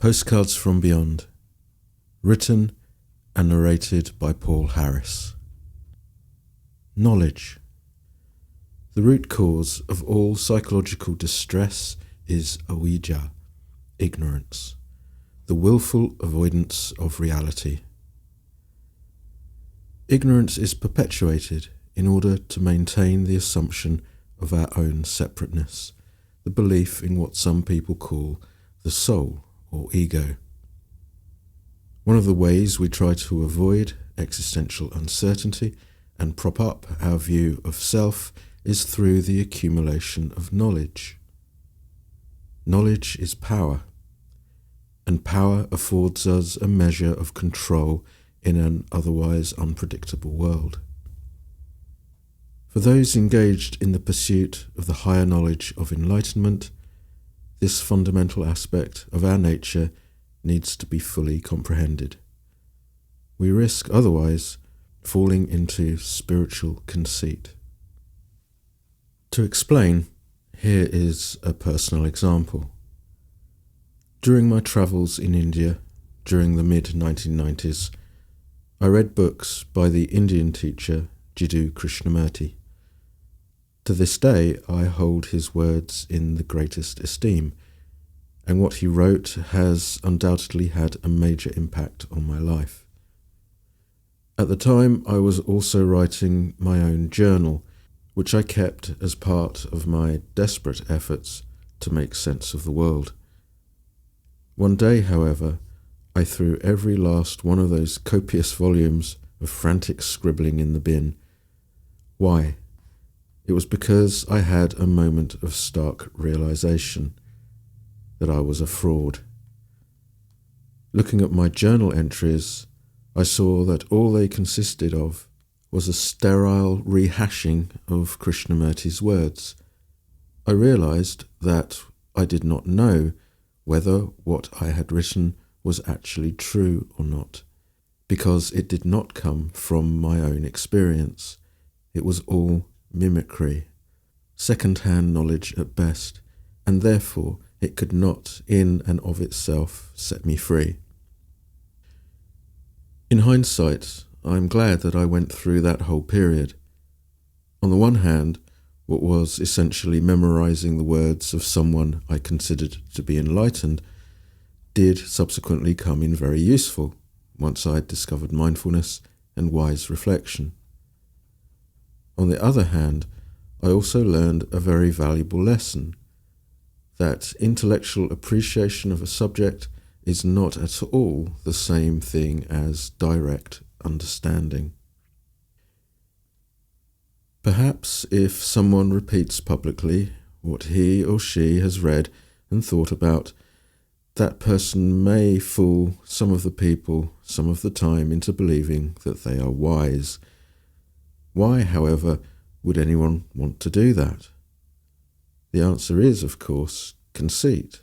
Postcards from Beyond, written and narrated by Paul Harris. Knowledge. The root cause of all psychological distress is avijja, ignorance, the willful avoidance of reality. Ignorance is perpetuated in order to maintain the assumption of our own separateness, the belief in what some people call the soul or ego. One of the ways we try to avoid existential uncertainty and prop up our view of self is through the accumulation of knowledge. Knowledge is power, and power affords us a measure of control in an otherwise unpredictable world. For those engaged in the pursuit of the higher knowledge of enlightenment, this fundamental aspect of our nature needs to be fully comprehended. We risk otherwise falling into spiritual conceit. To explain, here is a personal example. During my travels in India during the mid-1990s, I read books by the Indian teacher Jiddu Krishnamurti. To this day, I hold his words in the greatest esteem, and what he wrote has undoubtedly had a major impact on my life. At the time, I was also writing my own journal, which I kept as part of my desperate efforts to make sense of the world. One day, however, I threw every last one of those copious volumes of frantic scribbling in the bin. Why? It was because I had a moment of stark realization that I was a fraud. Looking at my journal entries, I saw that all they consisted of was a sterile rehashing of Krishnamurti's words. I realized that I did not know whether what I had written was actually true or not, because it did not come from my own experience. It was all mimicry, second-hand knowledge at best, and therefore it could not, in and of itself, set me free. In hindsight, I am glad that I went through that whole period. On the one hand, what was essentially memorizing the words of someone I considered to be enlightened did subsequently come in very useful once I had discovered mindfulness and wise reflection. On the other hand, I also learned a very valuable lesson, that intellectual appreciation of a subject is not at all the same thing as direct understanding. Perhaps if someone repeats publicly what he or she has read and thought about, that person may fool some of the people some of the time into believing that they are wise. Why, however, would anyone want to do that? The answer is, of course, conceit.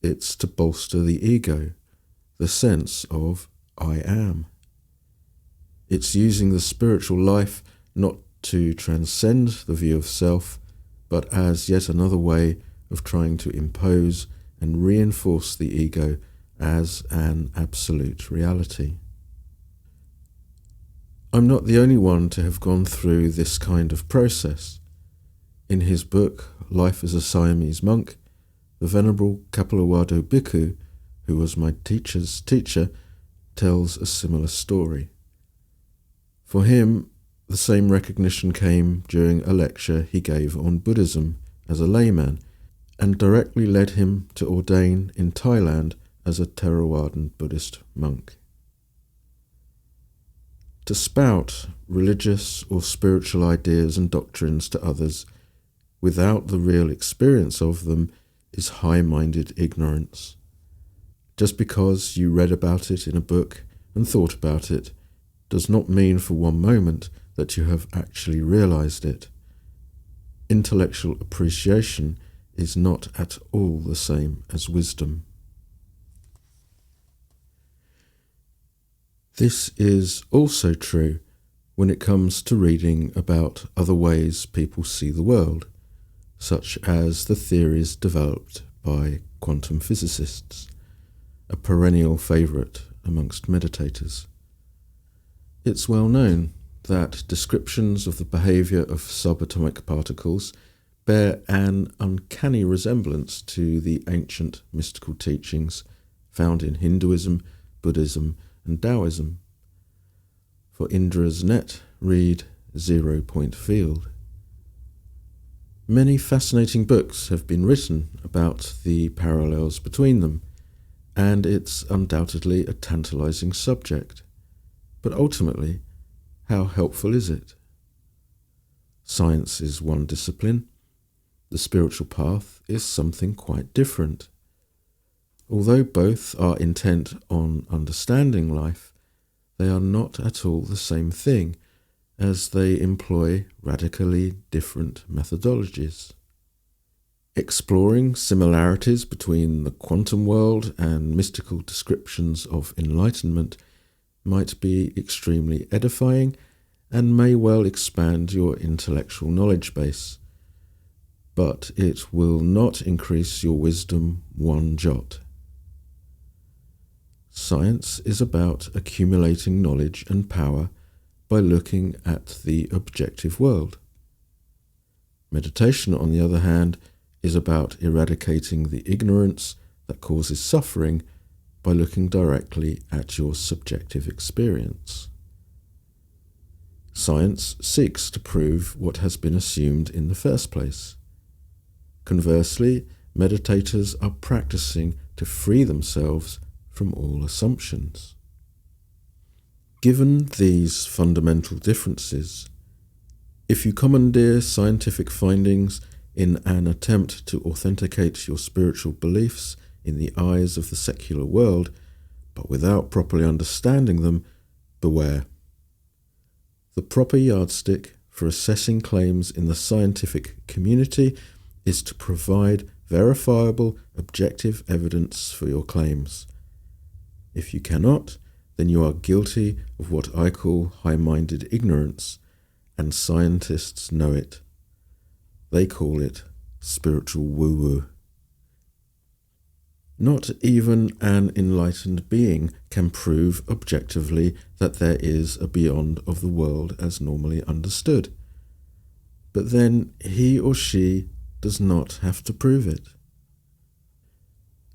It's to bolster the ego, the sense of I am. It's using the spiritual life not to transcend the view of self, but as yet another way of trying to impose and reinforce the ego as an absolute reality. I'm not the only one to have gone through this kind of process. In his book, Life as a Siamese Monk, the Venerable Kapilawado Bhikkhu, who was my teacher's teacher, tells a similar story. For him, the same recognition came during a lecture he gave on Buddhism as a layman, and directly led him to ordain in Thailand as a Theravadan Buddhist monk. To spout religious or spiritual ideas and doctrines to others without the real experience of them is high-minded ignorance. Just because you read about it in a book and thought about it does not mean for one moment that you have actually realized it. Intellectual appreciation is not at all the same as wisdom. This is also true when it comes to reading about other ways people see the world, such as the theories developed by quantum physicists. a perennial favourite amongst meditators. It's well known that descriptions of the behaviour of subatomic particles bear an uncanny resemblance to the ancient mystical teachings found in Hinduism, Buddhism and Taoism. For Indra's net, read 0 Point Field. Many fascinating books have been written about the parallels between them, and it's undoubtedly a tantalizing subject. But ultimately, how helpful is it? Science is one discipline. The spiritual path is something quite different. Although both are intent on understanding life, they are not at all the same thing, as they employ radically different methodologies. Exploring similarities between the quantum world and mystical descriptions of enlightenment might be extremely edifying and may well expand your intellectual knowledge base, but it will not increase your wisdom one jot. Science is about accumulating knowledge and power by looking at the objective world. Meditation, on the other hand, is about eradicating the ignorance that causes suffering by looking directly at your subjective experience. Science seeks to prove what has been assumed in the first place. Conversely, meditators are practicing to free themselves from all assumptions. Given these fundamental differences, if you commandeer scientific findings in an attempt to authenticate your spiritual beliefs in the eyes of the secular world, but without properly understanding them, beware. The proper yardstick for assessing claims in the scientific community is to provide verifiable, objective evidence for your claims. If you cannot, then you are guilty of what I call high-minded ignorance, and scientists know it. They call it spiritual woo-woo. Not even an enlightened being can prove objectively that there is a beyond of the world as normally understood. But then he or she does not have to prove it.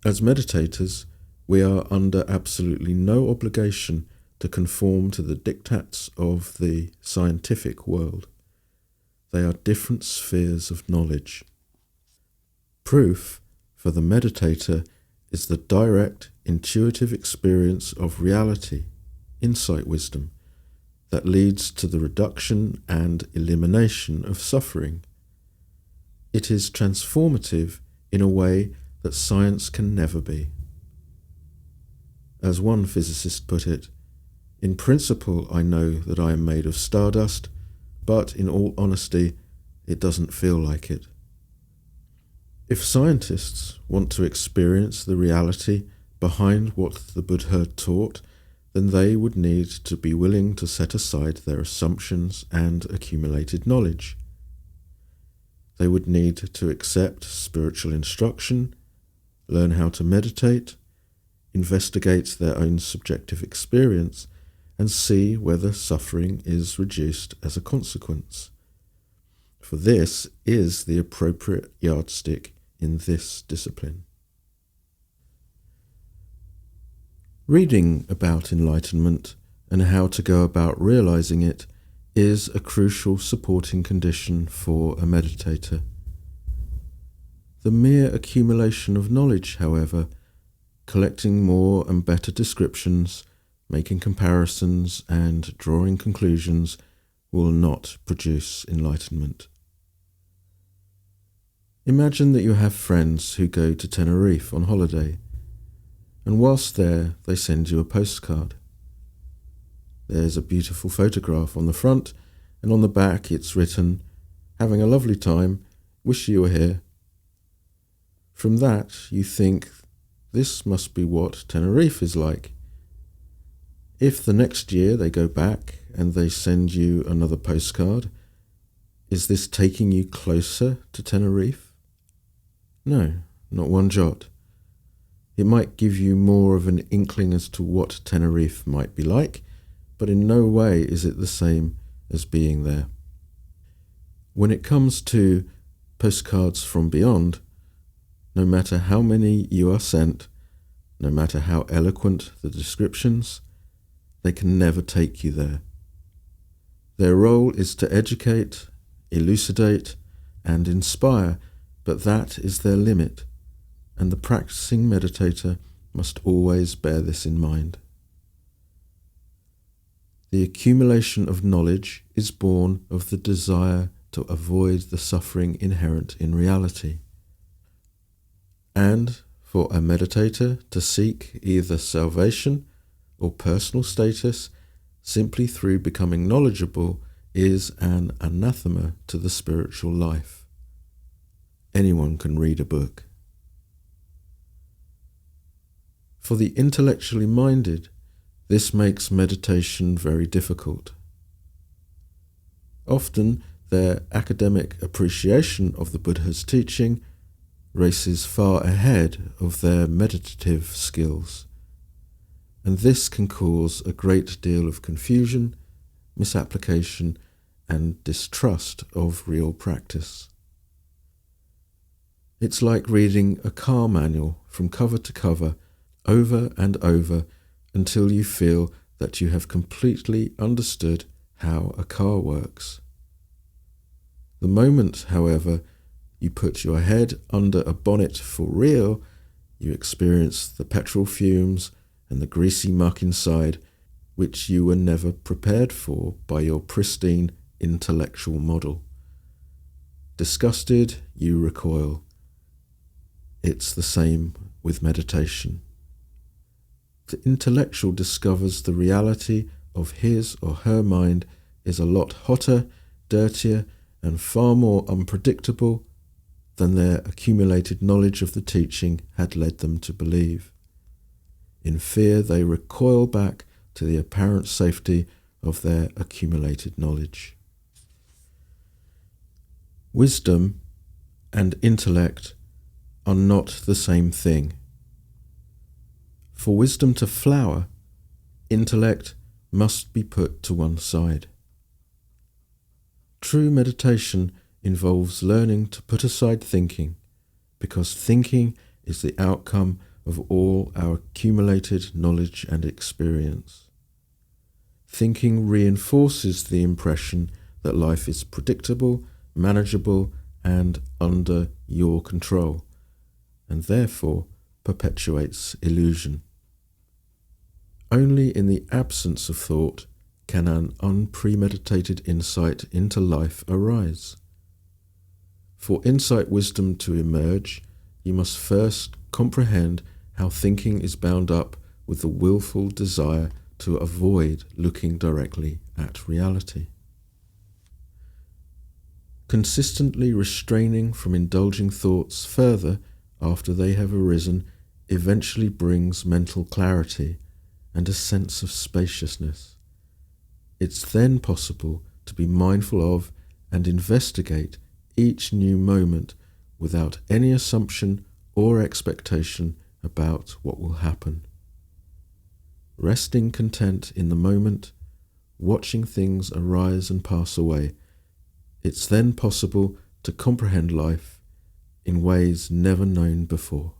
As meditators, we are under absolutely no obligation to conform to the diktats of the scientific world. They are different spheres of knowledge. Proof, for the meditator, is the direct, intuitive experience of reality, insight wisdom, that leads to the reduction and elimination of suffering. It is transformative in a way that science can never be. As one physicist put it, in principle I know that I am made of stardust, but in all honesty, it doesn't feel like it. If scientists want to experience the reality behind what the Buddha taught, then they would need to be willing to set aside their assumptions and accumulated knowledge. They would need to accept spiritual instruction, learn how to meditate, investigate their own subjective experience, and see whether suffering is reduced as a consequence. For this is the appropriate yardstick in this discipline. Reading about enlightenment and how to go about realizing it is a crucial supporting condition for a meditator. The mere accumulation of knowledge, however, collecting more and better descriptions, making comparisons and drawing conclusions will not produce enlightenment. Imagine that you have friends who go to Tenerife on holiday, and whilst there they send you a postcard. There's a beautiful photograph on the front, and on the back it's written, "Having a lovely time, wish you were here." From that you think, this must be what Tenerife is like. If the next year they go back and they send you another postcard, is this taking you closer to Tenerife? No, not one jot. It might give you more of an inkling as to what Tenerife might be like, but in no way is it the same as being there. When it comes to Postcards from Beyond, no matter how many you are sent, no matter how eloquent the descriptions, they can never take you there. Their role is to educate, elucidate, and inspire, but that is their limit, and the practicing meditator must always bear this in mind. The accumulation of knowledge is born of the desire to avoid the suffering inherent in reality. And for a meditator to seek either salvation or personal status simply through becoming knowledgeable is an anathema to the spiritual life. Anyone can read a book. For the intellectually minded, this makes meditation very difficult. Often, their academic appreciation of the Buddha's teaching races far ahead of their meditative skills, and this can cause a great deal of confusion, misapplication, and distrust of real practice. It's like reading a car manual from cover to cover, over and over, until you feel that you have completely understood how a car works. The moment, however, you put your head under a bonnet for real, you experience the petrol fumes and the greasy muck inside, which you were never prepared for by your pristine intellectual model. Disgusted, you recoil. It's the same with meditation. The intellectual discovers the reality of his or her mind is a lot hotter, dirtier, and far more unpredictable than their accumulated knowledge of the teaching had led them to believe. In fear, they recoil back to the apparent safety of their accumulated knowledge. Wisdom and intellect are not the same thing. For wisdom to flower, intellect must be put to one side. True meditation involves learning to put aside thinking, because thinking is the outcome of all our accumulated knowledge and experience. Thinking reinforces the impression that life is predictable, manageable, and under your control, and therefore perpetuates illusion. Only in the absence of thought can an unpremeditated insight into life arise. For insight wisdom to emerge, you must first comprehend how thinking is bound up with the willful desire to avoid looking directly at reality. Consistently restraining from indulging thoughts further after they have arisen eventually brings mental clarity and a sense of spaciousness. It's then possible to be mindful of and investigate each new moment without any assumption or expectation about what will happen. Resting content in the moment, watching things arise and pass away, it's then possible to comprehend life in ways never known before.